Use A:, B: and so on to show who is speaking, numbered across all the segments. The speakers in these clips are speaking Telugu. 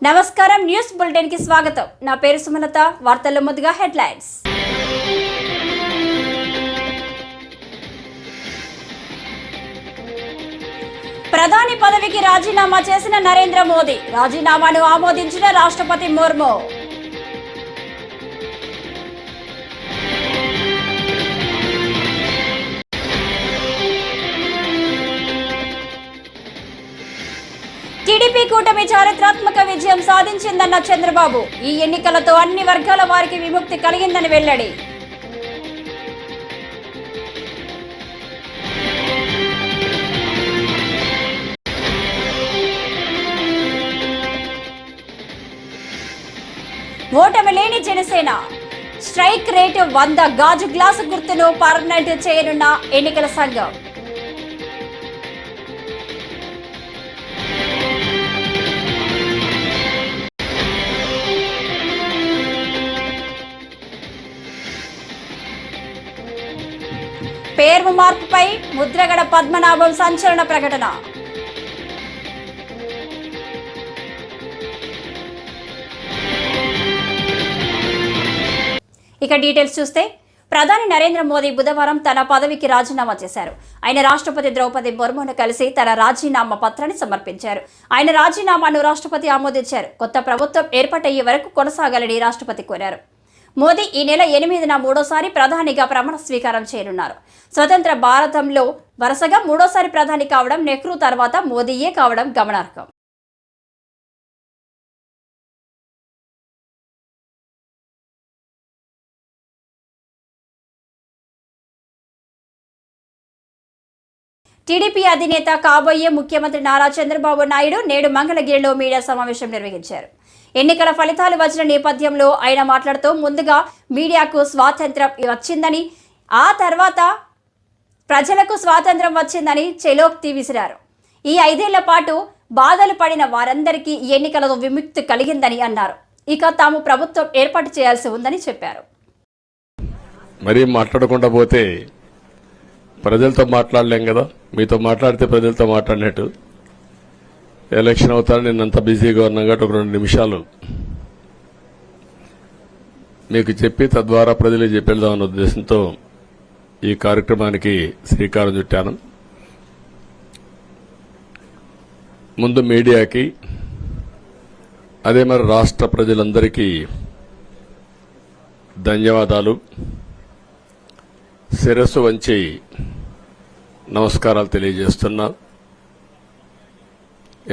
A: నమస్కారం న్యూస్ బులెటిన్ కి స్వాగతం. నా పేరు సుమలత. వార్తల్లో ముందుగా హెడ్లైన్స్. ప్రధాని పదవికి రాజీనామా చేసిన నరేంద్ర మోదీ. రాజీనామాను ఆమోదించిన రాష్ట్రపతి ముర్ము. టీడీపీ కూటమి చారిత్రాత్మక విజయం సాధించిందన్న చంద్రబాబు. ఈ ఎన్నికలతో అన్ని వర్గాల వారికి విముక్తి కలిగిందని వెల్లడి. ఓటమి లేని జనసేన. Strike rate 100. గాజు గ్లాసు గుర్తును పర్మనెంట్ చేయనున్న ఎన్నికల సంఘం. పేరు మార్పుపై ముద్రగడ పద్మనాభం సంచలన ప్రకటన. ఇక డీటెయిల్స్ చూస్తే, ప్రధాని నరేంద్ర మోదీ బుధవారం తన పదవికి రాజీనామా చేశారు. ఆయన రాష్ట్రపతి ద్రౌపది ముర్మును కలిసి తన రాజీనామా పత్రాన్ని సమర్పించారు. ఆయన రాజీనామాను రాష్ట్రపతి ఆమోదించారు. కొత్త ప్రభుత్వం ఏర్పాటయ్యే వరకు కొనసాగాలని రాష్ట్రపతి కోరారు. మోదీ ఈ నెల 8న మూడోసారి ప్రధానిగా ప్రమాణ స్వీకారం చేయనున్నారు. స్వతంత్ర భారతంలో వరుసగా మూడోసారి ప్రధాని కావడం నెహ్రూ తర్వాత మోదీయే కావడం గమనార్హం. టీడీపీ అధినేత కాబోయే ముఖ్యమంత్రి నారా చంద్రబాబు నాయుడు నేడు మంగళగిరిలో మీడియా సమావేశం నిర్వహించారు. ఎన్నికల ఫలితాలు వచ్చిన నేపథ్యంలో ఆయన మాట్లాడుతూ, ముందుగా మీడియాకు స్వాతంత్రం వచ్చిందని, ఆ తర్వాత ప్రజలకు స్వాతంత్రం వచ్చిందని చెలోక్తి విసిరారు. ఈ 5 ఏళ్ల పాటు బాధలు పడిన వారందరికీ ఈ ఎన్నికలతో విముక్తి కలిగిందని అన్నారు. ఇక తాము ప్రభుత్వం ఏర్పాటు చేయాల్సి ఉందని చెప్పారు.
B: మరీ మాట్లాడకుండా పోతే ప్రజలతో మాట్లాడలేం కదా. మీతో మాట్లాడితే ప్రజలతో మాట్లాడినట్టు. ఎలక్షన్ అవుతాను, నిన్నంత బిజీగా ఉన్నా కాబట్టి ఒక 2 నిమిషాలు మీకు చెప్పి తద్వారా ప్రజలకు చెప్పేద్దామన్న ఉద్దేశంతో ఈ కార్యక్రమానికి శ్రీకారం చుట్టాను. ముందు మీడియాకి, అదే మరి రాష్ట్ర ప్రజలందరికీ ధన్యవాదాలు. శిరస్సు వంచి నమస్కారాలు తెలియజేస్తున్నా.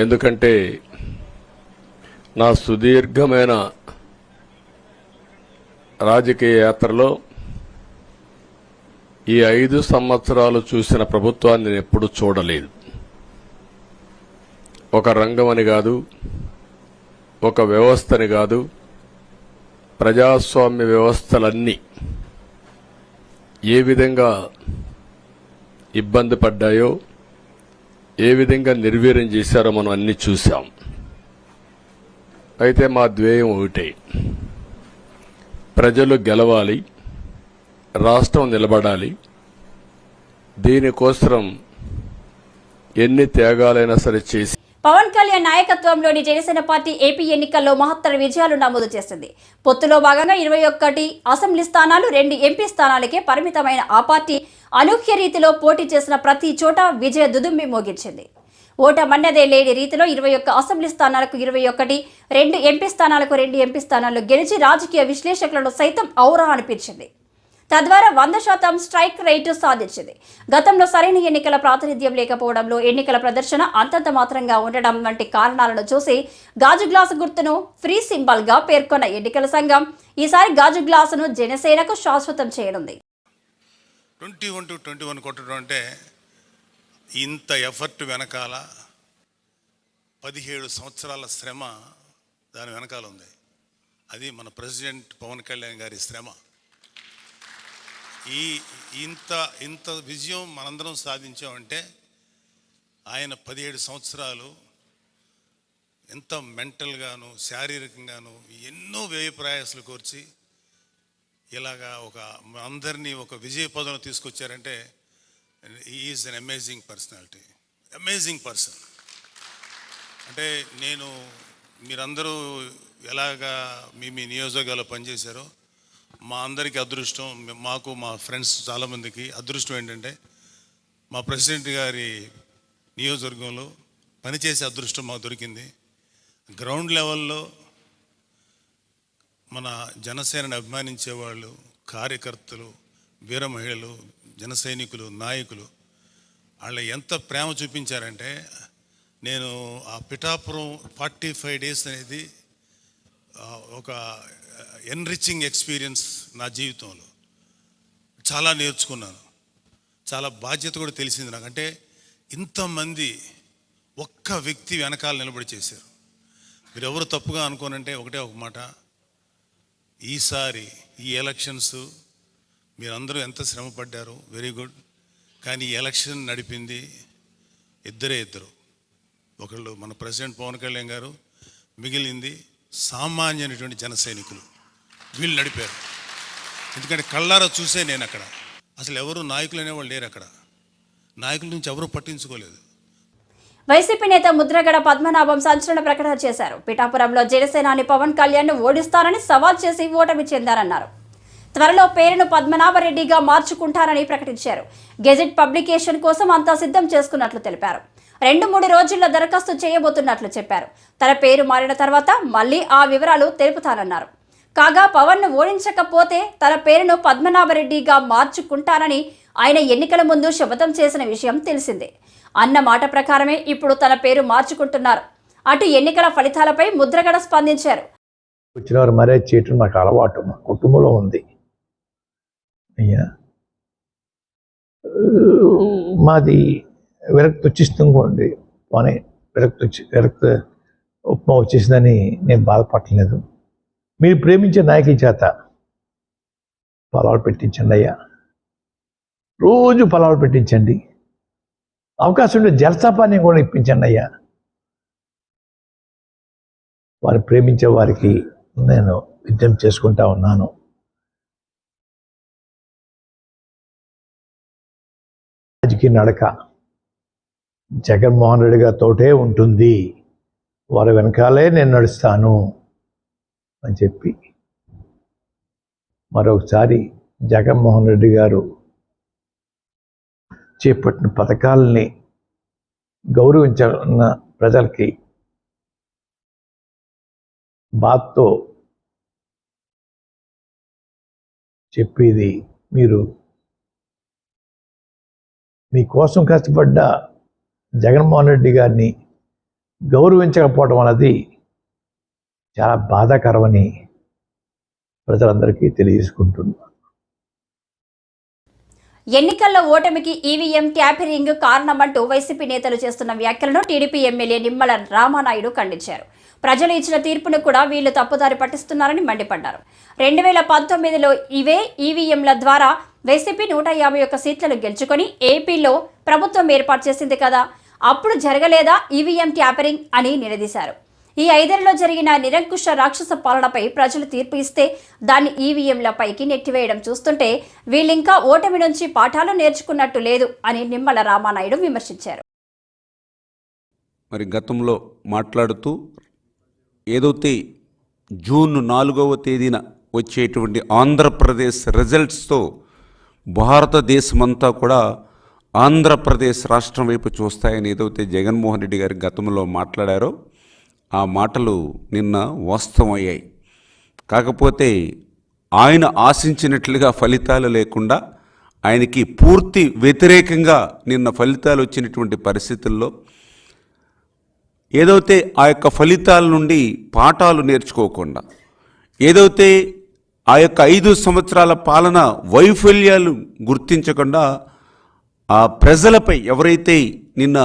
B: ఎందుకంటే నా సుదీర్ఘమైన రాజకీయ యాత్రలో ఈ 5 సంవత్సరాలు చూసిన ప్రభుత్వాన్ని నేను ఎప్పుడూ చూడలేదు. ఒక రంగం అని కాదు, ఒక వ్యవస్థని కాదు, ప్రజాస్వామ్య వ్యవస్థలన్నీ ఏ విధంగా ఇబ్బంది పడ్డాయో, ఏ విధంగా నిర్వీర్యం చేశారో మనం అన్ని చూశాం. అయితే మా ధ్యేయం ఒకటే, ప్రజలు గెలవాలి, రాష్ట్రం నిలబడాలి. దీనికోసం ఎన్ని త్యాగాలైనా సరే చేసి
A: పవన్ కళ్యాణ్ నాయకత్వంలోని జనసేన పార్టీ ఏపీ ఎన్నికల్లో మహత్తర విజయాలు నమోదు చేసింది. పొత్తులో భాగంగా 21 అసెంబ్లీ స్థానాలు, 2 ఎంపీ స్థానాలకే పరిమితమైన ఆ పార్టీ అనూహ్య రీతిలో పోటీ చేసిన ప్రతి చోట విజయ దుదుంబి మోగించింది. ఓటమన్నదే లేని రీతిలో 21 అసెంబ్లీ స్థానాలకు 21, 2 ఎంపీ స్థానాలకు 2 ఎంపీ స్థానాల్లో గెలిచి రాజకీయ విశ్లేషకులను సైతం ఔరా అనిపించింది. తద్వారా 100% స్ట్రైక్ రేటు సాధించింది. గతంలో సరైన ఎన్నికల ప్రాతినిధ్యం లేకపోవడంలో, ఎన్నికల ప్రదర్శన అంతంత మాత్రంగా ఉండడం వంటి కారణాలను చూసి గాజు గ్లాసు గుర్తును ఫ్రీ సింబల్ గా పేర్కొన్న ఎన్నికల సంఘం ఈసారి గాజు గ్లాసును జనసేనకు శాశ్వతం చేయనుంది.
C: 21 కొట్టడం అంటే ఇంత ఎఫర్ట్ వెనకాల 17 సంవత్సరాల శ్రమ దాని వెనకాల ఉంది. అది మన ప్రెసిడెంట్ పవన్ కళ్యాణ్ గారి శ్రమ. ఇంత విజయం మనందరం సాధించామంటే ఆయన 17 సంవత్సరాలు ఎంత మెంటల్గాను, శారీరకంగాను ఎన్నో వ్యయ ప్రయాసాలు కోర్చి ఇలాగా అందరినీ ఒక విజయ పదంలో తీసుకొచ్చారంటే is an amazing personality, amazing person. అంటే నేను మీరందరూ ఎలాగా మీ మీ నియోజకవర్గాల్లో పనిచేశారో మా అందరికీ అదృష్టం, మాకు మా ఫ్రెండ్స్ చాలామందికి అదృష్టం ఏంటంటే మా ప్రెసిడెంట్ గారి నియోజకవర్గంలో పనిచేసే అదృష్టం మాకు దొరికింది. గ్రౌండ్ లెవెల్లో మన జనసేనని అభిమానించే వాళ్ళు, కార్యకర్తలు, వీర మహిళలు, జన సైనికులు, నాయకులు వాళ్ళు ఎంత ప్రేమ చూపించారంటే, నేను ఆ పిఠాపురం 45 days అనేది ఒక ఎన్రిచింగ్ ఎక్స్పీరియన్స్ నా జీవితంలో. చాలా నేర్చుకున్నాను, చాలా బాధ్యత కూడా తెలిసింది నాకు. అంటే ఇంతమంది ఒక్క వ్యక్తి వెనకాల నిలబడి చేశారు. మీరు ఎవరు తప్పుగా అనుకోనంటే ఒకటే ఒక మాట, ఈసారి ఈ ఎలక్షన్స్ మీరందరూ ఎంత శ్రమ పడ్డారు, వెరీ గుడ్. కానీ ఈ ఎలక్షన్ నడిపింది ఇద్దరు. ఒకళ్ళు మన ప్రెసిడెంట్ పవన్ కళ్యాణ్ గారు, మిగిలింది సామాన్యమైనటువంటి జన సైనికులు. వీళ్ళు నడిపారు. ఎందుకంటే కళ్ళారా చూసే నేను అక్కడ. అసలు ఎవరు నాయకులు అనేవాళ్ళు లేరు అక్కడ. నాయకుల నుంచి ఎవరు పట్టించుకోలేదు.
A: వైసీపీ నేత ముద్రగడ పద్మనాభం సంచలన ప్రకటన చేశారు. పిఠాపురంలో జనసేనాని పవన్ కళ్యాణ్ ను ఓడిస్తారని సవాల్ చేసి ఓటమి చెందారన్నారు. త్వరలో పేరును పద్మనాభరెడ్డిగా మార్చుకుంటారని ప్రకటించారు. గెజెట్ పబ్లికేషన్ కోసం అంతా సిద్ధం చేసుకున్నట్లు తెలిపారు. 2-3 రోజుల్లో దరఖాస్తు చేయబోతున్నట్లు చెప్పారు. తన పేరు మారిన తర్వాత మళ్లీ ఆ వివరాలు తెలుపుతానన్నారు. కాగా పవన్ ను ఓడించకపోతే తన పేరును పద్మనాభరెడ్డిగా మార్చుకుంటారని ఆయన ఎన్నికల ముందు శపథం చేసిన విషయం తెలిసిందే. అన్న మాట ప్రకారమే ఇప్పుడు తన పేరు మార్చుకుంటున్నారు. అటు ఎన్నికల ఫలితాలపై ముద్రగడ స్పందించారు.
D: వచ్చిన వారు మరే చేయటం నాకు అలవాటు, మా కుటుంబంలో ఉంది. అయ్యా, మాది విరక్తి వచ్చిస్తుందండి, పోనీ విరక్తి ఉప్మా వచ్చేసిందని నేను బాధపడలేదు. మీరు ప్రేమించే నాయకుల చేత పొలాలు పెట్టించండి అయ్యా, రోజు పొలాలు పెట్టించండి. అవకాశం ఉంటే జలసపాన్ని కూడా ఇప్పించండి అయ్యా. వారు ప్రేమించే వారికి నేను యుద్ధం చేసుకుంటా ఉన్నాను. రాజకీయ నడక జగన్మోహన్ రెడ్డి గారితోటే ఉంటుంది, వారి వెనకాలే నేను నడుస్తాను అని చెప్పి మరొకసారి జగన్మోహన్ రెడ్డి గారు చేపట్టిన పథకాలని గౌరవించిన ప్రజలకి బాధతో చెప్పేది, మీరు మీకోసం కష్టపడ్డ జగన్మోహన్ రెడ్డి గారిని గౌరవించకపోవడం అన్నది చాలా బాధాకరమని ప్రజలందరికీ తెలియజేసుకుంటున్నాను.
A: ఎన్నికల్లో ఓటమికి ఈవీఎం ట్యాపరింగ్ కారణమంటూ వైసీపీ నేతలు చేస్తున్న వ్యాఖ్యలను టీడీపీ ఎమ్మెల్యే నిమ్మల రామానాయుడు ఖండించారు. ప్రజలు ఇచ్చిన తీర్పును కూడా వీళ్లు తప్పుదారి పట్టిస్తున్నారని మండిపడ్డారు. 2019లో ఇవే ఈవీఎంల ద్వారా వైసీపీ 151 సీట్లను గెలుచుకొని ఏపీలో ప్రభుత్వం ఏర్పాటు చేసింది కదా, అప్పుడు జరగలేదా ఈవీఎం ట్యాపరింగ్ అని నిలదీశారు. ఈ 5 ఏళ్లలో జరిగిన నిరంకుశ రాక్షస పాలనపై ప్రజలు తీర్పు ఇస్తే దాన్ని ఈవీఎంలపైకి నెట్టివేయడం చూస్తుంటే వీళ్ళింకా ఓటమి నుంచి పాఠాలు నేర్చుకున్నట్టు లేదు అని నిమ్మల రామానాయుడు విమర్శించారు.
E: మరి గతంలో మాట్లాడుతూ ఏదైతే జూన్ 4వ తేదీన వచ్చేటువంటి ఆంధ్రప్రదేశ్ రిజల్ట్స్తో భారతదేశమంతా కూడా ఆంధ్రప్రదేశ్ రాష్ట్రం వైపు చూస్తాయని ఏదైతే జగన్మోహన్ రెడ్డి గారి గతంలో మాట్లాడారో ఆ మాటలు నిన్న వాస్తవమయ్యాయి. కాకపోతే ఆయన ఆశించినట్లుగా ఫలితాలు లేకుండా ఆయనకి పూర్తి వ్యతిరేకంగా నిన్న ఫలితాలు వచ్చినటువంటి పరిస్థితుల్లో ఏదైతే ఆ యొక్క ఫలితాల నుండి పాఠాలు నేర్చుకోకుండా, ఏదైతే ఆ యొక్క 5 సంవత్సరాల పాలన వైఫల్యాలు గుర్తించకుండా ఆ ప్రజలపై ఎవరైతే నిన్న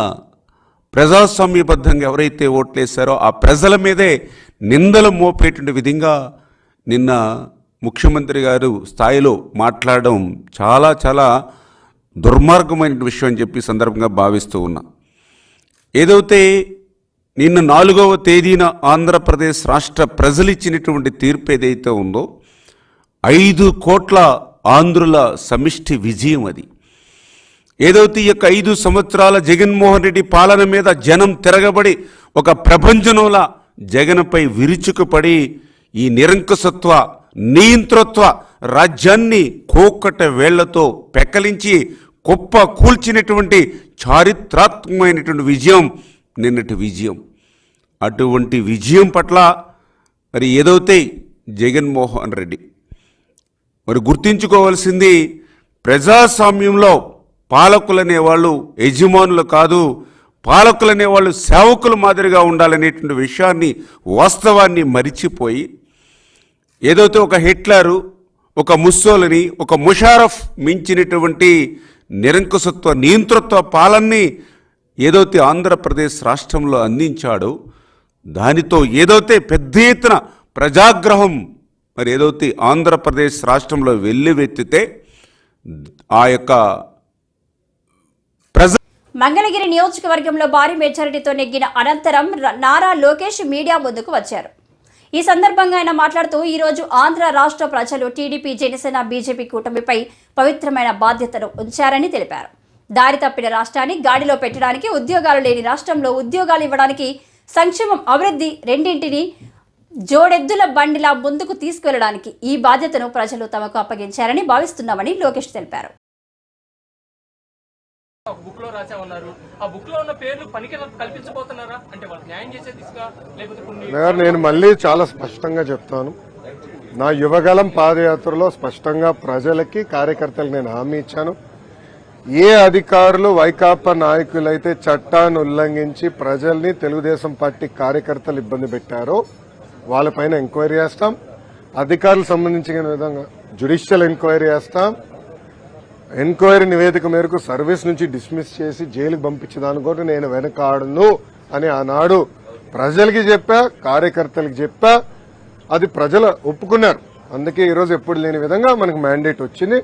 E: ప్రజాస్వామ్యబద్ధంగా ఎవరైతే ఓట్లేశారో ఆ ప్రజల మీదే నిందలు మోపేటువంటి విధంగా నిన్న ముఖ్యమంత్రి గారు స్థాయిలో మాట్లాడడం చాలా చాలా దుర్మార్గమైన విషయం అని చెప్పి సందర్భంగా భావిస్తూ ఉన్నా. ఏదైతే నిన్న 4వ తేదీన ఆంధ్రప్రదేశ్ రాష్ట్ర ప్రజలు ఇచ్చినటువంటి తీర్పు ఏదైతే ఉందో 5 కోట్ల ఆంధ్రుల సమిష్టి విజయం అది. ఏదైతే ఈ యొక్క 5 సంవత్సరాల జగన్మోహన్ రెడ్డి పాలన మీద జనం తిరగబడి ఒక ప్రపంచంలా జగన్పై విరుచుకుపడి ఈ నిరంకుశత్వ నియంతృత్వ రాజ్యాన్ని కోకట వేళ్లతో పెక్కలించి కుప్ప కూల్చినటువంటి చారిత్రాత్మకమైనటువంటి విజయం నిన్నటి విజయం. అటువంటి విజయం పట్ల మరి ఏదైతే జగన్మోహన్ రెడ్డి మరి గుర్తించుకోవాల్సింది, ప్రజాస్వామ్యంలో పాలకులనేవాళ్ళు యజమానులు కాదు, పాలకులనేవాళ్ళు సేవకుల మాదిరిగా ఉండాలనేటువంటి విషయాన్ని, వాస్తవాన్ని మరిచిపోయి ఏదైతే ఒక హిట్లరు, ఒక ముస్సోలిని, ఒక ముషారఫ్ మించినటువంటి నిరంకుశత్వ నియంతృత్వ పాలనని ఏదైతే ఆంధ్రప్రదేశ్ రాష్ట్రంలో అందించాడో, దానితో ఏదైతే పెద్ద ఎత్తున ప్రజాగ్రహం మరి ఏదైతే ఆంధ్రప్రదేశ్ రాష్ట్రంలో వెల్లువెత్తితే ఆ యొక్క
A: మంగళగిరి నియోజకవర్గంలో భారీ మెజారిటీతో నెగ్గిన అనంతరం నారా లోకేష్ మీడియా ముందుకు వచ్చారు. ఈ సందర్భంగా ఆయన మాట్లాడుతూ, ఈరోజు ఆంధ్ర రాష్ట్ర ప్రజలు టీడీపీ, జనసేన, బీజేపీ కూటమిపై పవిత్రమైన బాధ్యతను ఉంచారని తెలిపారు. దారి తప్పిన రాష్ట్రాన్ని గాడిలో పెట్టడానికి, ఉద్యోగాలు లేని రాష్ట్రంలో ఉద్యోగాలు ఇవ్వడానికి, సంక్షేమం, అభివృద్ధి రెండింటినీ జోడెద్దుల బండిలా ముందుకు తీసుకెళ్లడానికి ఈ బాధ్యతను ప్రజలు తమకు అప్పగించారని భావిస్తున్నామని లోకేష్ తెలిపారు.
F: ఒక బుక్ లో రాసా ఉన్నారు. ఆ బుక్ లో ఉన్న పేర్లు పనికి కల్పించబోతున్నారా? అంటే వాళ్ళు న్యాయం చేసే దిశగా, లేకపోతే
G: నేను మళ్ళీ చాలా స్పష్టంగా చెప్తాను. నా యువగలం పాదయాత్రలో స్పష్టంగా ప్రజలకి, కార్యకర్తలకు నేను హామీ ఇచ్చాను. ఏ అధికారులు, వైకాపా నాయకులైతే చట్టాన్ని ఉల్లంఘించి ప్రజల్ని, తెలుగుదేశం పార్టీ కార్యకర్తలు ఇబ్బంది పెట్టారో వాళ్ళపైన ఎంక్వైరీ చేస్తాం. అధికారులకు సంబంధించిన విధంగా జ్యుడిషియల్ ఎంక్వైరీ చేస్తాం. ఎంక్వైరీ నివేదిక మేరకు సర్వీస్ నుంచి డిస్మిస్ చేసి జైలుకు పంపించేదాన్ని కూడా నేను వెనకాడను అని ఆనాడు ప్రజలకి చెప్పా, కార్యకర్తలకు చెప్పా. అది ప్రజలు ఒప్పుకున్నారు. అందుకే ఈరోజు ఎప్పుడు లేని విధంగా మనకు మ్యాండేట్ వచ్చింది.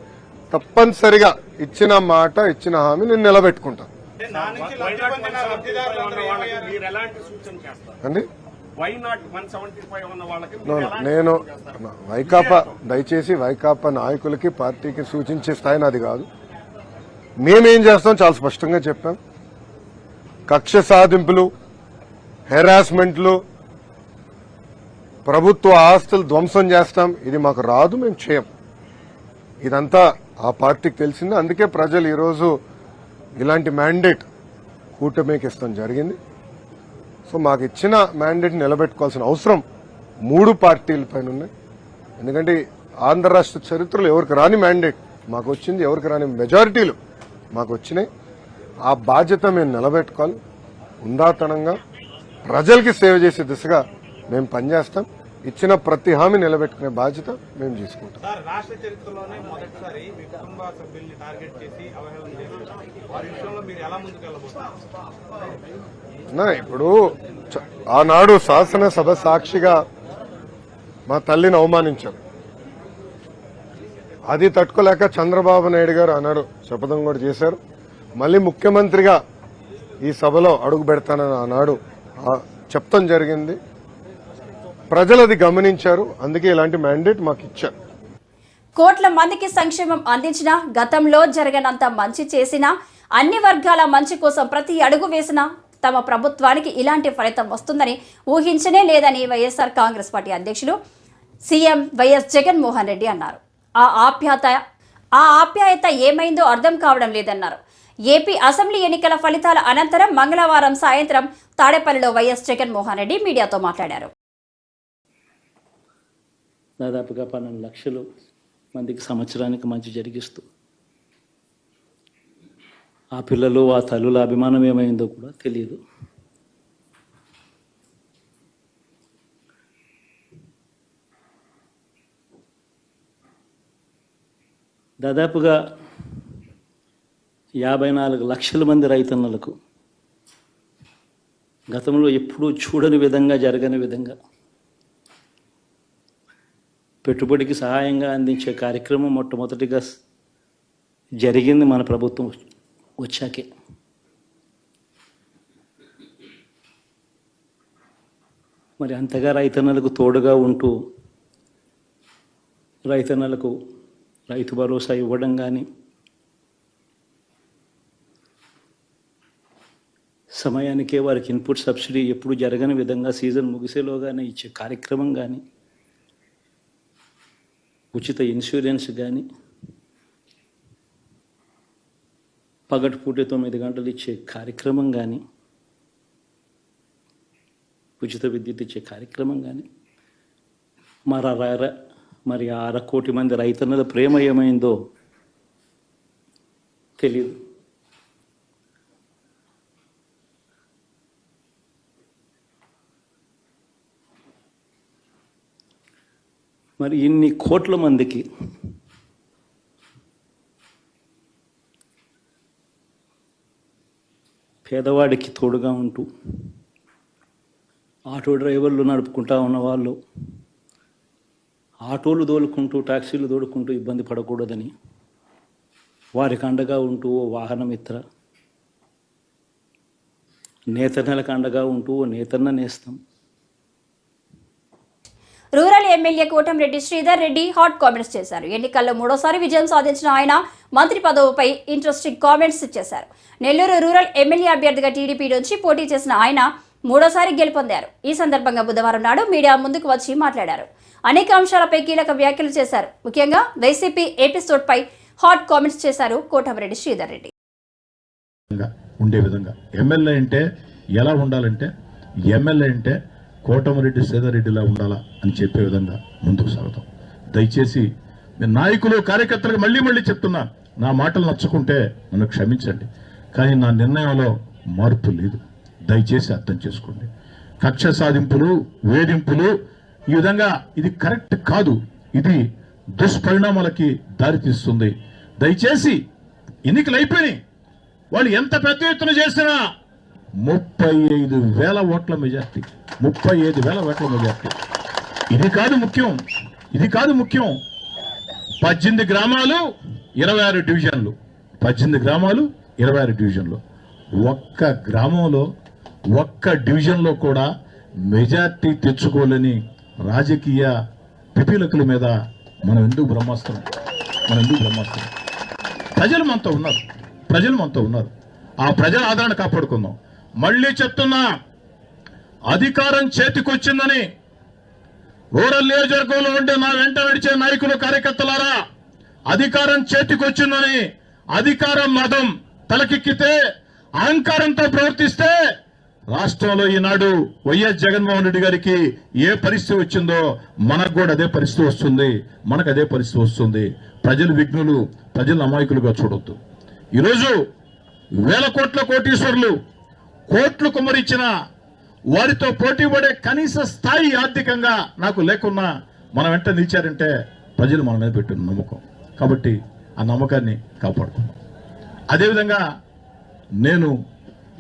G: తప్పనిసరిగా ఇచ్చిన మాట, ఇచ్చిన హామీ నేను నిలబెట్టుకుంటాను అండి. నేను వైకాపా, దయచేసి వైకాపా నాయకులకి, పార్టీకి సూచించే స్థాయి నాది కాదు. మేమేం చేస్తాం చాలా స్పష్టంగా చెప్పాం. కక్ష సాధింపులు, హెరాస్మెంట్లు, ప్రభుత్వ ఆస్తులు ధ్వంసం చేస్తాం, ఇది మాకు రాదు, మేము చేయం. ఇదంతా ఆ పార్టీకి తెలిసింది. అందుకే ప్రజలు ఈరోజు ఇలాంటి మ్యాండేట్ కూటమికి ఇస్తాం జరిగింది. సో మాకు ఇచ్చిన మ్యాండేట్ నిలబెట్టుకోవాల్సిన అవసరం 3 పార్టీలపైన ఉన్నాయి. ఎందుకంటే ఆంధ్ర రాష్ట్ర చరిత్రలో ఎవరికి రాని మ్యాండేట్ మాకు వచ్చింది, ఎవరికి రాని మెజారిటీలు మాకు వచ్చినాయి. ఆ బాధ్యత మేము నిలబెట్టుకోవాలి. ఉందాతనంగా ప్రజలకి సేవ చేసే దిశగా మేము పనిచేస్తాం. ఇచ్చిన ప్రతి హామీ నిలబెట్టుకునే బాధ్యత మేము తీసుకుంటాం.
H: రాష్ట్ర చరిత్రలోనే మొదటిసారి మీ కుటుంబ సభ్యుల్ని టార్గెట్ చేసి అవహేళన చేశారు. వారి విషయంలో మీరు ఎలా ముందుకెళ్ళబోతున్నారు?
G: ఇప్పుడు ఆనాడు శాసనసభ సాక్షిగా మా తల్లిని అవమానించారు. అది తట్టుకోలేక చంద్రబాబు నాయుడు గారు ఆనాడు శపథం కూడా చేశారు. మళ్ళీ ముఖ్యమంత్రిగా ఈ సభలో అడుగు పెడతానని ఆనాడు చెప్తాం జరిగింది. ప్రజలు అది గమనించారు. అందుకే ఇలాంటి మ్యాండేట్ మాకు ఇచ్చారు.
A: కోట్ల మందికి సంక్షేమం అందించినా, గతంలో జరగనంత మంచి చేసినా, అన్ని వర్గాల మంచి కోసం ప్రతి అడుగు వేసినా తమ ప్రభుత్వానికి ఇలాంటి ఫలితం వస్తుందని ఊహించనే లేదని వైఎస్ఆర్ కాంగ్రెస్ పార్టీ అధ్యక్షులు సీఎం వైఎస్ జగన్మోహన్ రెడ్డి అన్నారు. ఆ ఆప్యాయత ఏమైందో అర్థం కావడం లేదన్నారు. ఏపీ అసెంబ్లీ ఎన్నికల ఫలితాల అనంతరం మంగళవారం సాయంత్రం తాడేపల్లిలో వైఎస్ జగన్మోహన్ రెడ్డి మీడియాతో మాట్లాడారు.
I: దాదాపుగా 12 లక్షలు మందికి సంవత్సరానికి మంచి జరిగిస్తూ ఆ పిల్లలు, ఆ తల్లుల అభిమానం ఏమైందో కూడా తెలియదు. దాదాపుగా 54 లక్షల మంది రైతన్నలకు గతంలో ఎప్పుడూ చూడని విధంగా, జరగని విధంగా పెట్టుబడికి సహాయంగా అందించే కార్యక్రమం మొట్టమొదటిగా జరిగింది మన ప్రభుత్వం వచ్చాకే. మరి అంతగా రైతన్నలకు తోడుగా ఉంటూ రైతన్నలకు రైతు భరోసా ఇవ్వడం కానీ, సమయానికే వారికి ఇన్పుట్ సబ్సిడీ ఎప్పుడు జరగని విధంగా సీజన్ ముగిసేలోగానే ఇచ్చే కార్యక్రమం కానీ, ఉచిత ఇన్సూరెన్స్ కానీ, పగటిపూట 9 గంటలు ఇచ్చే కార్యక్రమం కానీ, ఉచిత విద్యుత్ ఇచ్చే కార్యక్రమం కానీ, మరి 1/2 కోటి మంది రైతన్నల ప్రేమ ఏమైందో తెలియదు. మరి ఇన్ని కోట్ల మందికి పేదవాడికి తోడుగా ఉంటూ ఆటో డ్రైవర్లు నడుపుకుంటా ఉన్నవాళ్ళు ఆటోలు తోలుకుంటూ టాక్సీలు తోలుకుంటూ ఇబ్బంది పడకూడదని వారికి అండగా ఉంటూ ఓ వాహనమిత్ర, నేతన్నలకు అండగా ఉంటూ ఓ నేతన్న నేస్తం.
A: Rural MLA Kotamreddy Sridhar Reddy hot comments చేశారు. ఎన్నికల్లో 3వ విజయం సాధించిన ఆయన మంత్రి పదవిపై ఇంట్రెస్టింగ్ కామెంట్స్ చేశారు. నెల్లూరు రూరల్ ఎమ్మెల్యే అభ్యర్థిగా టీడీపీ నుంచి పోటీ చేసిన ఆయన 3వ గెలుపొందారు. ఈ సందర్భంగా బుధవారం నాడు మీడియా ముందుకు వచ్చి మాట్లాడారు. అనేక అంశాలపై కీలక వ్యాఖ్యలు చేశారు. ముఖ్యంగా వైసీపీ ఎపిసోడ్పై హాట్ కామెంట్స్ చేశారు కోటంరెడ్డి శ్రీధర్ రెడ్డి.
J: ఉండే విధంగా ఎమ్మెల్యే అంటే ఎలా ఉండాలంటే, ఎమ్మెల్యే అంటే కోటమిరెడ్డి శ్రీధర్ రెడ్డిలా ఉండాలా అని చెప్పే విధంగా ముందుకు సాగుతాం. దయచేసి నేను నాయకులు కార్యకర్తలకు మళ్ళీ చెప్తున్నా, నా మాటలు నచ్చుకుంటే నన్ను క్షమించండి, కానీ నా నిర్ణయంలో మార్పు లేదు. దయచేసి అర్థం చేసుకోండి. కక్ష సాధింపులు, వేధింపులు, ఈ విధంగా ఇది కరెక్ట్ కాదు. ఇది దుష్పరిణామాలకి దారితీస్తుంది. దయచేసి ఎన్నికలు అయిపోయినాయి, వాళ్ళు ఎంత పెద్ద ఎత్తున చేసినా 35,000 ఓట్ల మెజార్టీ, 35,000 ఓట్ల మెజార్టీ. ఇది కాదు ముఖ్యం, ఇది కాదు ముఖ్యం. 18 గ్రామాలు 26 డివిజన్లు, 18 గ్రామాలు 26 డివిజన్లు. ఒక్క గ్రామంలో ఒక్క డివిజన్లో కూడా మెజార్టీ తెచ్చుకోలేని రాజకీయ పిపీలకుల మీద మనం ఎందుకు బ్రహ్మాస్త్రం? ప్రజలు మనతో ఉన్నారు. ఆ ప్రజల ఆదరణ కాపాడుకుందాం. మళ్ళీ చెప్తున్నా, అధికారం చేతికొచ్చిందని రూరల్ నియోజకవర్గంలో ఉండే నా వెంట నడిచే నాయకులు, కార్యకర్తలారా, అధికారం చేతికొచ్చిందని అధికారం మదం తలకెక్కితే, అహంకారంతో ప్రవర్తిస్తే రాష్ట్రంలో ఈనాడు వైఎస్ జగన్మోహన్ రెడ్డి గారికి ఏ పరిస్థితి వచ్చిందో మనకు కూడా అదే పరిస్థితి వస్తుంది. ప్రజలు విఘ్నులు, ప్రజలు అమాయకులుగా చూడొద్దు. ఈరోజు 1,000 కోట్ల కోటీశ్వరులు కోట్లు కుమ్మరించిన వారితో పోటీ పడే కనీస స్థాయి ఆర్థికంగా నాకు లేకున్నా మన వెంట నిలిచారంటే ప్రజలు మన మీద పెట్టిన నమ్మకం. కాబట్టి ఆ నమ్మకాన్ని కాపాడుకున్నాం. అదేవిధంగా నేను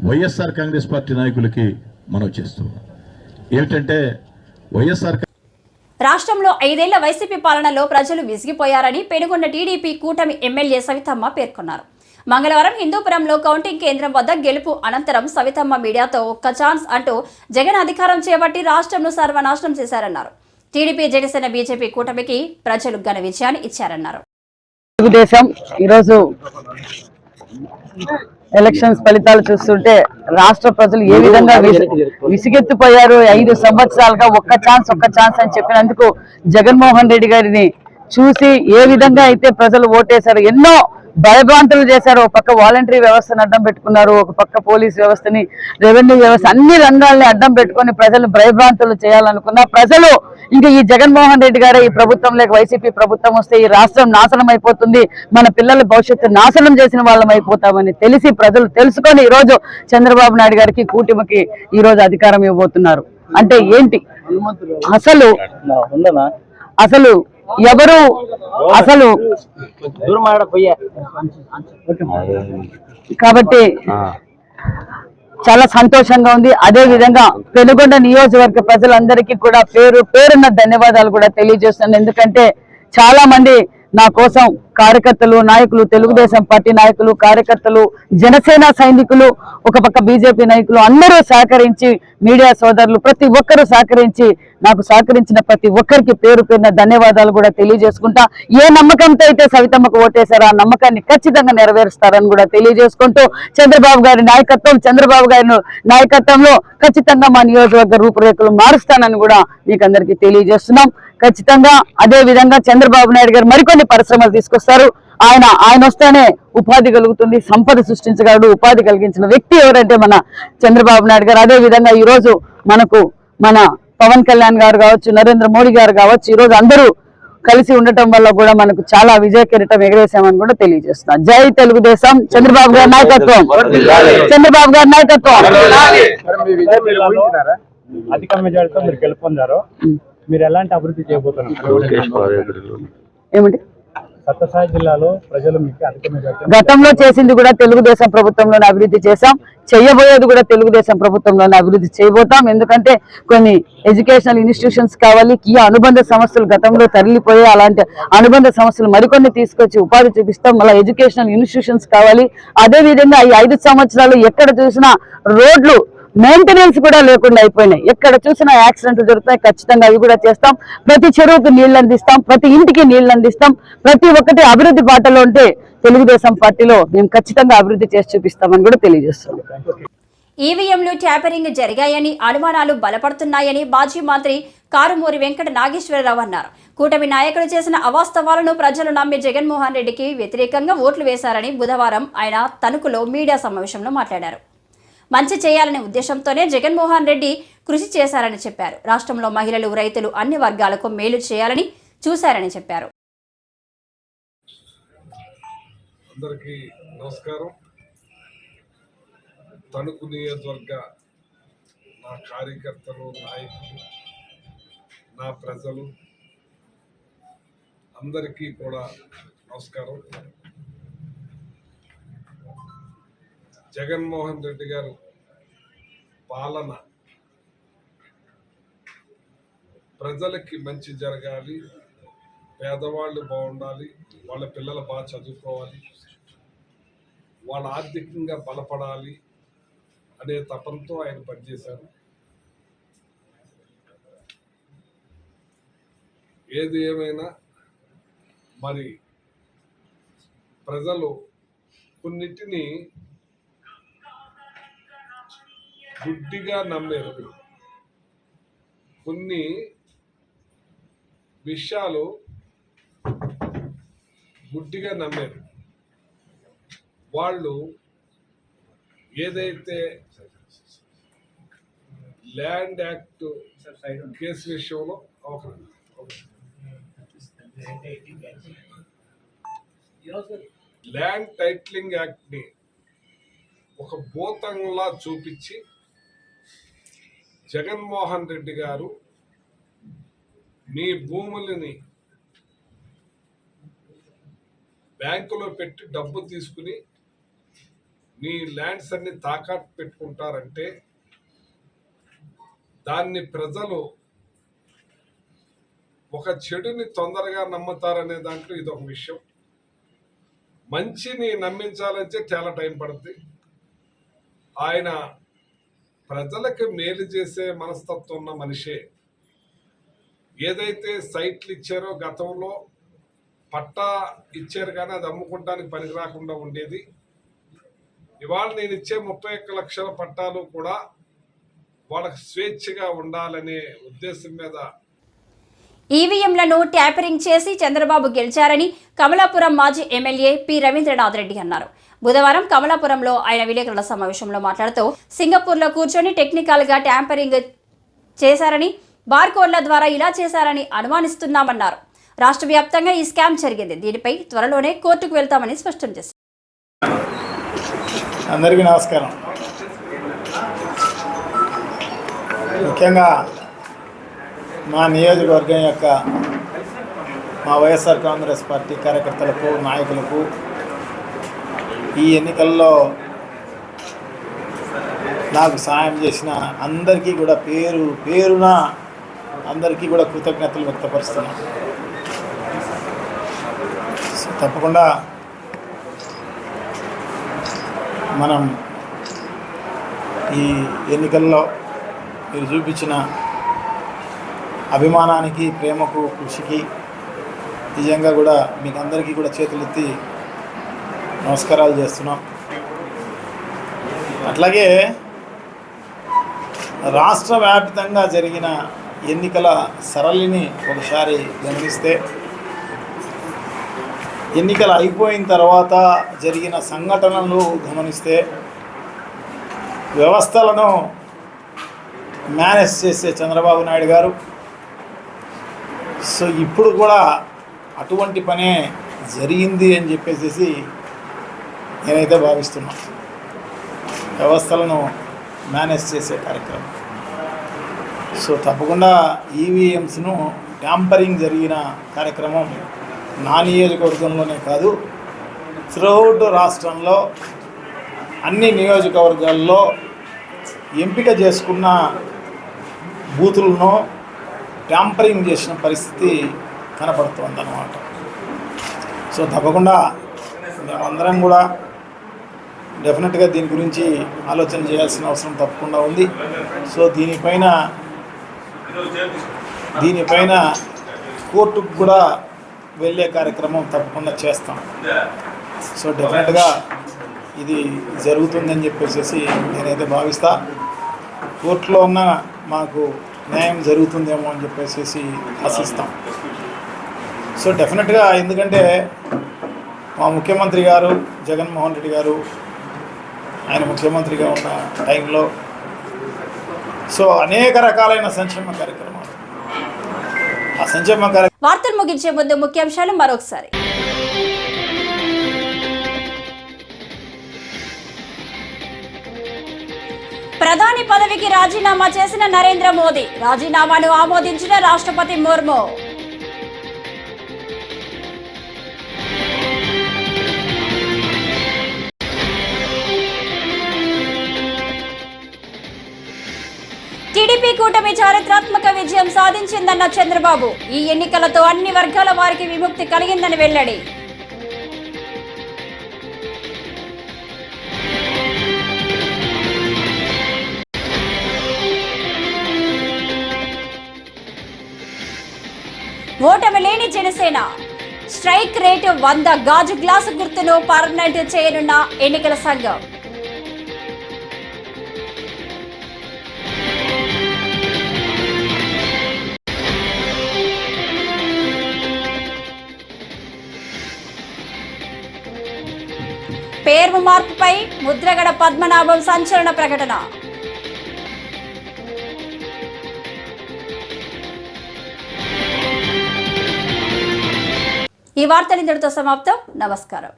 J: వైఎస్ఆర్ కాంగ్రెస్ పార్టీ నాయకులకి మనవి చేస్తున్నాను. ఏమిటంటే, వైఎస్ఆర్
A: రాష్ట్రంలో 5 ఏళ్ల వైసీపీ పాలనలో ప్రజలు విసిగిపోయారని పెనుగొండ టీడీపీ కూటమి ఎమ్మెల్యే సవితమ్మ పేర్కొన్నారు. మంగళవారం హిందూపురంలో కౌంటింగ్ కేంద్రం వద్ద గెలుపు అనంతరం సవితమ్మ మీడియాతో ఒక్క ఛాన్స్ అంటూ జగన్ అధికారం చేపట్టి రాష్ట్రంను సర్వనాశనం చేశారన్నారు. టీడీపీ, జనసేన, బీజేపీ కూటమికి ప్రజలు ఘన విజయాన్ని ఇచ్చారన్నారు.
K: తెలుగుదేశం ఈరోజు ఎలక్షన్స్ ఫలితాలు చూస్తుంటే రాష్ట్ర ప్రజలు ఏ విధంగా విసిగెత్తిపోయారు. 5 సంవత్సరాలుగా ఒక్క ఛాన్స్ అని చెప్పినందుకు జగన్మోహన్ రెడ్డి గారిని చూసి ఏ విధంగా అయితే ప్రజలు ఓటేశారు, ఎన్నో భయభ్రాంతులు చేశారు. ఒక పక్క వాలంటరీ వ్యవస్థను అడ్డం పెట్టుకున్నారు, ఒక పక్క పోలీస్ వ్యవస్థని, రెవెన్యూ వ్యవస్థ, అన్ని రంగాల్ని అడ్డం పెట్టుకుని ప్రజలు భయభ్రాంతులు చేయాలనుకున్న ప్రజలు ఇంకా ఈ జగన్మోహన్ రెడ్డి గారు ఈ ప్రభుత్వం లేక వైసీపీ ప్రభుత్వం వస్తే ఈ రాష్ట్రం నాశనం అయిపోతుంది, మన పిల్లల భవిష్యత్తు నాశనం చేసిన వాళ్ళం అయిపోతామని తెలిసి ప్రజలు తెలుసుకొని ఈ రోజు చంద్రబాబు నాయుడు గారికి కూటమికి ఈ రోజు అధికారం ఇవ్వబోతున్నారు. అంటే ఏంటి అసలు ఎవరు కాబట్టి చాలా సంతోషంగా ఉంది. అదే విధంగా పెనుగొండ నియోజకవర్గ ప్రజలందరికీ కూడా పేరున్న ధన్యవాదాలు కూడా తెలియజేస్తున్నాను. ఎందుకంటే చాలా మంది నా కోసం కార్యకర్తలు, నాయకులు, తెలుగుదేశం పార్టీ నాయకులు, కార్యకర్తలు, జనసేన సైనికులు, ఒక పక్క బీజేపీ నాయకులు అందరూ సహకరించి, మీడియా సోదరులు ప్రతి ఒక్కరూ సహకరించి, నాకు సహకరించిన ప్రతి ఒక్కరికి పేరు పేరున ధన్యవాదాలు కూడా తెలియజేసుకుంటా. ఏ నమ్మకంతో అయితే సవితమ్మకు ఓటేశారో ఆ నమ్మకాన్ని ఖచ్చితంగా నెరవేరుస్తారని కూడా తెలియజేసుకుంటూ, చంద్రబాబు గారి నాయకత్వంలో ఖచ్చితంగా మా నియోజకవర్గ రూపురేఖలు మారుస్తానని కూడా మీకు అందరికీ తెలియజేస్తున్నాం. ఖచ్చితంగా అదే విధంగా చంద్రబాబు నాయుడు గారు మరికొన్ని పరిశ్రమలు తీసుకొస్తారు. ఆయన వస్తేనే ఉపాధి కలుగుతుంది, సంపద సృష్టించగలడు. ఉపాధి కలిగించిన వ్యక్తి ఎవరంటే మన చంద్రబాబు నాయుడు గారు. అదే విధంగా ఈ రోజు మనకు మన పవన్ కళ్యాణ్ గారు కావచ్చు, నరేంద్ర మోడీ గారు కావచ్చు, ఈ రోజు అందరూ కలిసి ఉండటం వల్ల కూడా మనకు చాలా విజయ కిరీటం ఎగరేసామని కూడా తెలియజేస్తున్నాం. జై తెలుగుదేశం, చంద్రబాబు గారి నాయకత్వం, చంద్రబాబు గారి నాయకత్వం.
H: అధిక మెజారిటీతో మీరు గెలుపొందారు, మీరు ఎలాంటి అభివృద్ధి చేయబోతున్నారు?
K: ఏమిటి
H: సత్యసాయి జిల్లాలో ప్రజలు మీకు అధిక మెజారిటీ
K: గతంలో చేసింది కూడా తెలుగుదేశం ప్రభుత్వంలోనే అభివృద్ధి చేశాం, చేయబోయేది కూడా తెలుగుదేశం ప్రభుత్వంలోనే అభివృద్ధి చేయబోతాం. ఎందుకంటే కొన్ని ఎడ్యుకేషనల్ ఇన్స్టిట్యూషన్స్ కావాలి, కియా అనుబంధ సంస్థలు గతంలో తరలిపోయే అలాంటి అనుబంధ సంస్థలు మరికొన్ని తీసుకొచ్చి ఉపాధి చూపిస్తాం. మళ్ళీ ఎడ్యుకేషనల్ ఇన్స్టిట్యూషన్స్ కావాలి. అదే విధంగా ఈ 5 సంవత్సరాలు ఎక్కడ చూసినా రోడ్లు మెయింటెనెన్స్ కూడా లేకుండా అయిపోయినాయి. ఎక్కడ చూసినా యాక్సిడెంట్లు జరుగుతాయి. ఖచ్చితంగా అవి కూడా చేస్తాం. ప్రతి చెరువుకు నీళ్లు అందిస్తాం, ప్రతి ఇంటికి నీళ్లు అందిస్తాం. ప్రతి ఒక్కటి అభివృద్ధి బాటలో ఉంటే తెలుగుదేశం పార్టీలో మేము ఖచ్చితంగా అభివృద్ధి చేసి చూపిస్తామని కూడా తెలియజేస్తున్నాం.
A: ఈవీఎంలు ట్యాపరింగ్ జరిగాయని అనుమానాలు బలపడుతున్నాయని మాజీ మంత్రి కారుమూరి వెంకట నాగేశ్వరరావు అన్నారు. కూటమి నాయకులు చేసిన అవాస్తవాలను ప్రజలు నమ్మి జగన్మోహన్ రెడ్డికి వ్యతిరేకంగా ఓట్లు వేశారని బుధవారం ఆయన తణుకులో మీడియా సమావేశంలో మాట్లాడారు. మంచి చేయాలనే ఉద్దేశంతోనే జగన్మోహన్ రెడ్డి కృషి చేశారని చెప్పారు. రాష్ట్రంలో మహిళలు, రైతులు అన్ని వర్గాలకు మేలు చేయాలని చూశారని చెప్పారు.
L: అందరికీ నమస్కారం. తణుకు నియోజకవర్గ నా కార్యకర్తలు, నాయకులు, నా ప్రజలు అందరికీ కూడా నమస్కారం. జగన్మోహన్ రెడ్డి గారు పాలన ప్రజలకి మంచి జరగాలి, పేదవాళ్ళు బాగుండాలి, వాళ్ళ పిల్లలు బాగా చదువుకోవాలి, వాళ్ళు ఆర్థికంగా బలపడాలి అనే తపనతో ఆయన పనిచేశారు. ఏది ఏమైనా మరి ప్రజలు కొన్నిటిని గుడ్డిగా నమ్మారు, కొన్ని విషయాలు గుడ్డిగా నమ్మారు. వాళ్ళు ఏదైతే ల్యాండ్ యాక్ట్ కేసు విషయంలో ల్యాండ్ టైటిలింగ్ యాక్ట్ని ఒక భూతంలా చూపించి జగన్మోహన్ రెడ్డి గారు మీ భూములని బ్యాంకులో పెట్టి డబ్బు తీసుకుని మీ ల్యాండ్స్ అన్ని తాకట్టు పెట్టుకుంటారంటే దాన్ని ప్రజలు ఒక చెడుని తొందరగా నమ్ముతారనే దాంట్లో ఇది ఒక విషయం. మంచిని నమ్మించాలంటే చాలా టైం పడుతుంది. ఆయన ప్రజలకు మేలు చేసే మనస్తత్వం ఉన్న మనిషే. ఏదైతే సైట్లు ఇచ్చారో గతంలో పట్టా ఇచ్చారు కానీ అది అమ్ముకుంటానికి పనికి రాకుండా ఉండేది. ఇవాళ నేను ఇచ్చే 31 లక్షల పట్టాలు కూడా వాళ్ళకి స్వేచ్ఛగా ఉండాలనే ఉద్దేశం మీద
A: ఈవీఎంలను ట్యాపరింగ్ చేసి చంద్రబాబు గెలిచారని కమలాపురం మాజీ ఎమ్మెల్యే పి రవీంద్రనాథ్ రెడ్డి అన్నారు. బుధవారం కమలాపురంలో ఆయన విలేకరుల సమావేశంలో మాట్లాడుతూ సింగపూర్లో కూర్చొని టెక్నికల్గా ట్యాంపరింగ్ చేశారని, బార్కోడ్ల ద్వారా ఇలా చేశారని అనుమానిస్తున్నామన్నారు. రాష్ట్ర వ్యాప్తంగా ఈ స్కామ్ జరిగింది. దీనిపై త్వరలోనే కోర్టుకు వెళ్తామని స్పష్టం చేశారు.
M: అందరికీ నమస్కారం. ముఖ్యంగా మా నియోజకవర్గం యొక్క మా వైఎస్ఆర్ కాంగ్రెస్ పార్టీ కార్యకర్తలకు, నాయకులకు ఈ ఎన్నికల్లో నాకు సహాయం చేసిన అందరికీ కూడా పేరు పేరున అందరికీ కూడా కృతజ్ఞతలు వ్యక్తపరుస్తున్నాను. తప్పకుండా మనం ఈ ఎన్నికల్లో మీరు చూపించిన అభిమానానికి, ప్రేమకు, కృషికి నిజంగా కూడా మీకు అందరికీ కూడా చేతులెత్తి నమస్కారాలు చేస్తున్నాం. అట్లాగే రాష్ట్ర వ్యాప్తంగా జరిగిన ఎన్నికల సరళిని ఒకసారి గమనిస్తే, ఎన్నికలు అయిపోయిన తర్వాత జరిగిన సంఘటనలు గమనిస్తే, వ్యవస్థలను మేనేజ్ చేసే చంద్రబాబు నాయుడు గారు సో ఇప్పుడు కూడా అటువంటి పనే జరిగింది అని చెప్పేసి నేనైతే భావిస్తున్నాను. వ్యవస్థలను మేనేజ్ చేసే కార్యక్రమం. సో తప్పకుండా ఈవీఎంస్ను ట్యాంపరింగ్ జరిగిన కార్యక్రమం నా నియోజకవర్గంలోనే కాదు, త్రూఅవుట్ రాష్ట్రంలో అన్ని నియోజకవర్గాల్లో ఎంపిక చేసుకున్న బూతులను ట్యాంపరింగ్ చేసిన పరిస్థితి కనపడుతుందన్నమాట. సో తప్పకుండా మేమందరం కూడా డెఫినెట్గా దీని గురించి ఆలోచన చేయాల్సిన అవసరం తప్పకుండా ఉంది. సో దీనిపైన కోర్టుకు కూడా వెళ్ళే కార్యక్రమం తప్పకుండా చేస్తాం. సో డెఫినెట్గా ఇది జరుగుతుందని చెప్పేసి నేనైతే భావిస్తా. కోర్టులో ఉన్న మాకు న్యాయం జరుగుతుందేమో అని చెప్పేసి ఆశిస్తాం. సో డెఫినెట్గా ఎందుకంటే మా ముఖ్యమంత్రి గారు జగన్మోహన్ రెడ్డి గారు ఆయన ముఖ్యమంత్రిగా ఉన్న టైంలో సో అనేక రకాలైన సంక్షేమ కార్యక్రమాలు, ఆ సంక్షేమ కార్యక్రమం.
A: వార్తలు ముగించే ముందు ముఖ్యాంశాలు మరొకసారి. ప్రధాని పదవికి రాజీనామా చేసిన నరేంద్ర మోదీ, రాజీనామాను ఆమోదించిన రాష్ట్రపతి ముర్ము. టీడీపీ కూటమి చారిత్రాత్మక విజయం సాధించిందన్న చంద్రబాబు, ఈ ఎన్నికలతో అన్ని వర్గాల వారికి విముక్తి కలిగిందని వెల్లడి. ఓటమి లేని జనసేన, స్ట్రైక్ రేటు 100 గాజు గ్లాసు గుర్తును పర్మనెంట్ చేయనున్న ఎన్నికల సంఘం. పేరు మార్పుపై ముద్రగడ పద్మనాభం సంచలన ప్రకటన. ఈ వార్తలు ఇంతటితో సమాప్తం. నమస్కారం.